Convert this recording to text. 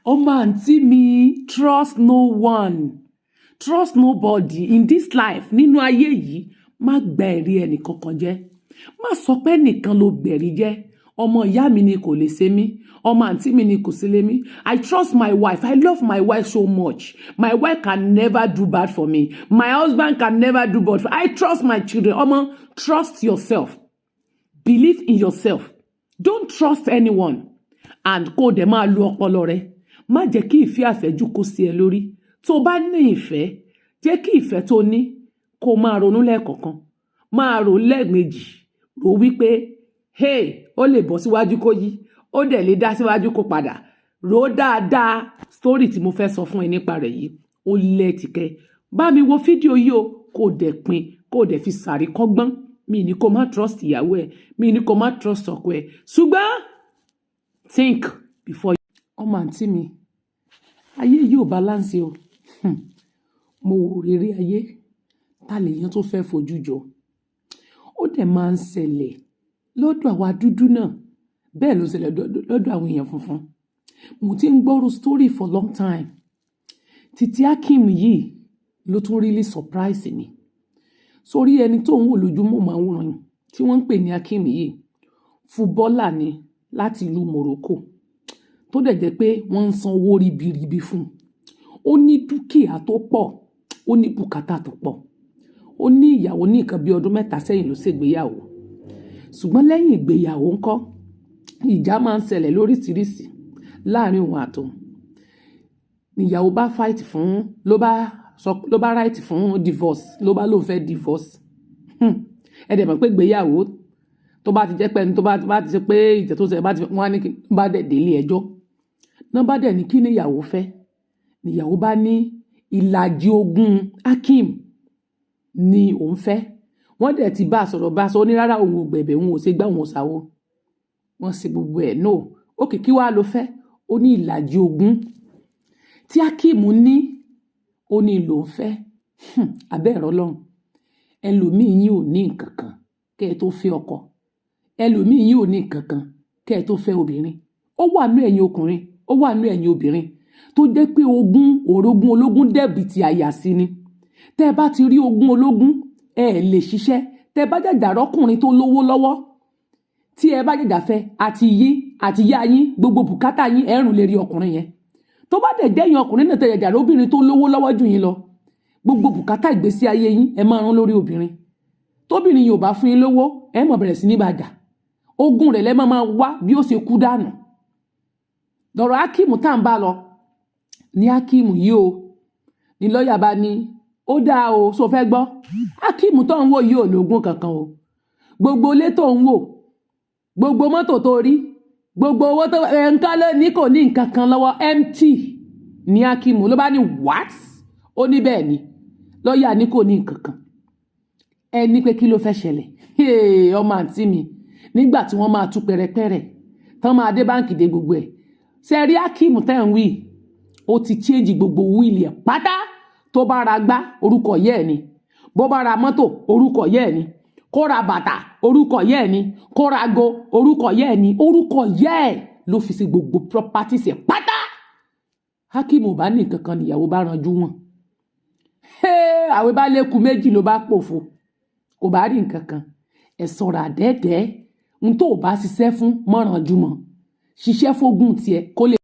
Ọmọ àǹtí mi, trust no one. Trust nobody in this life. Nínú ayé yìí, má gba ẹ̀rí ẹnì kankan jẹ́. Má sọ pé nìkan ló gbẹ̀rí jẹ́. Ọmọ ìyá mi ni kò lè ṣe mí. Ọmọ àǹtí mi ni kò sí lé mí. I trust my wife. I love my wife so much. My wife can never do bad for me. My husband can never do bad for me. I trust my children. Ọmọ, trust yourself. Believe in yourself. Don't trust anyone. And kó dẹ̀ máa lo ọpọlọ rẹ. Má jẹ́ kí ìfẹ́ àfẹ́jù kó sí ẹ lórí. Tó bá ní ìfẹ́, jẹ́ kí ìfẹ́ tó ní kó máa ronú lẹ́ẹ̀kọ̀kan. Máa rò lẹ́ẹ̀mejì. Rò wípé, hey, ó lè bọ́ síwájú kó yí. Ó dẹ̀ lè dá síwájú kó padà. Rò dáadáa. Story tí mo fẹ́ sọ fún ẹ nípa rẹ̀ yìí. Ó lẹ́tìkẹ́. Bá mi wo fídíò yìí o. Kó dẹ̀ pín. Kó dẹ̀ fi sàrí kọ́gbọ́n. Mi ní kó má trust ìyàwó ẹ. Mi ní kó má trust ọkọ ẹ. Ṣùgbọ́n think before you. Ọmọ àǹtí mi. Ayé yìí ò balance o. Mo wò rere ayé. Ta lèèyàn tó fẹ́ fojú jọ. Ó dẹ̀ máa ń ṣẹlẹ̀ lọ́dọ̀ àwa dúdú náà. Bẹ́ẹ̀ ló ṣẹlẹ̀ lọ́dọ̀ àwọn èèyàn funfun. Mo ti ń gbọ́rú story for long time. Títí Hakim yìí ló tún really surprise mi. Sórí ẹni tó ń wò lójúmọ́ máa ń wòran yìí tí wọ́n ń pè ní Hakim yìí. Fúbọ́là ni láti ìlú Morocco. Tó dẹ̀ jẹ́ pé wọ́n ń san owó ribiribi fún. Ó ní dúkìá tó pọ̀. Ó ní bùkátà tó pọ̀. Ó ní ìyàwó ní nǹkan bí ọdún 3 sẹ́yìn ló ṣègbéyàwó. Ṣùgbọ́n lẹ́yìn ìgbéyàwó ńkọ́, ìjà máa ń ṣẹlẹ̀ lóríṣiríṣi láàrin òun àtòun. Ìyàwó bá fight fún ló bá right fún divorce, ló bá lóun fẹ́ divorce. Ẹ dẹ̀ mọ̀ pé ìgbéyàwó tó bá ti jẹ́ pé ẹni tó bá ti ṣe pé ìjà tó ṣẹlẹ̀ bá ti wọ́n á ní kí bá dẹ̀ délé ẹjọ́. Náà bá dẹ̀ ní kí ni ìyàwó fẹ́. Ìyàwó bá ní ìlàjì ogún Hakim ni òun fẹ́. Wọ́n dẹ̀ ti bá sọ̀rọ̀ bá sọ ní rárá òun ò gbẹ̀bẹ̀ òun ò ṣe gbá òun ò ṣàwo. Wọ́n ṣe gbogbo ẹ̀ no. Ókè kí wàá ló fẹ́. Ó ní ìlàjì ogún tí Hakim ní ó ní lòun fẹ́. Abẹ́ ẹ̀rọ lọ́run. Ẹlòmíì yín ò ní nǹkan kan kẹ́ ẹ tó fẹ́ ọkọ. Ẹlòmíì yín ò ní nǹkan kan kẹ́ ẹ tó fẹ́ obìnrin. Ó wà nú ẹ̀yin ọkùnrin. Ó wà nú ẹ̀yin obìnrin. Tó jẹ́ pé orogún ológun dẹ̀bì ti àyà sí ni. Tẹ́ bá ti rí ogún ológun, ẹ lè ṣiṣẹ́. Tẹ́ bá jàjà rọ́kùnrin tó lówó lọ́wọ́. Tí ẹ bá jàjà fẹ́ àti yá yín gbogbo bùkátà yín ẹ̀rùn lè rí ọkùnrin yẹn. Tó bá dẹ̀ jẹ́ ẹ̀yin ọkùnrin náà tẹ́ jàjà obìnrin tó lówó lọ́wọ́ jù yín lọ. Gbogbo bùkátà ìgbésí ayé yín ẹ máa rán lórí obìnrin. Tóbìnrin yóò bá fún yín lówó, ẹ mọ̀ bẹ̀rẹ̀ sí ní bàjà. Ogún rẹ̀ lẹ́ máa wá bí ó ṣe kú dànù. Lọ́rọ̀ Hakim tá ń bá lọ. Ní Hakim yìí o. Ní lọ́ọ̀yà bá ní ó dáa o so fẹ́ gbọ́. Hakim tó ń wò yìí ò lógún kankan o. Gbogbo ilé tó ń wò, gbogbo mọ́tò tó rí, gbogbo owó tó nǹkan ló ní kò ní nǹkan kan lọ́wọ́ empty. Ní Hakim ló bá ní what? Ó ní bẹ́ẹ̀ ni. Lọ́ọ̀yà ní kò ní nǹkan kan. Ẹ ní pé kí ló fẹ́ ṣẹlẹ̀? Ọmọ àǹtí mi nígbà tí wọ́n máa tú pẹ̀rẹ̀pẹ̀rẹ̀ tán máa dé báǹkì dé gbogbo ẹ̀. Ṣé rí Hakim tẹ́ ń wí? Ó ti change gbogbo wíìlì ẹ̀ pátá. Tó bá ra gbá orúkọ yẹ́ ẹ̀ ni. Bó bá ra mọ́tò orúkọ yẹ́ ẹ̀ ni. Kó ra bàtà orúkọ yẹ́ ẹ̀ ni. Kó ra ago orúkọ yẹ́ ẹ̀ ni. Orúkọ yẹ́ ẹ̀ ló fi sí gbogbo properties ẹ̀ pátá. Hakim ò bá ní nǹkan kan níyàwó bá ranjú wọn. Àwẹ̀ bá lékun méjì ló bá pòfo. Kò bá rí nǹkan kan. Ẹ sọ̀rọ̀ àdẹ́ẹ̀dẹ́. N tó bá ṣiṣẹ́ fún mọ́rànjú mọ́. Ṣiṣẹ́ fógún tiẹ̀ kó lè.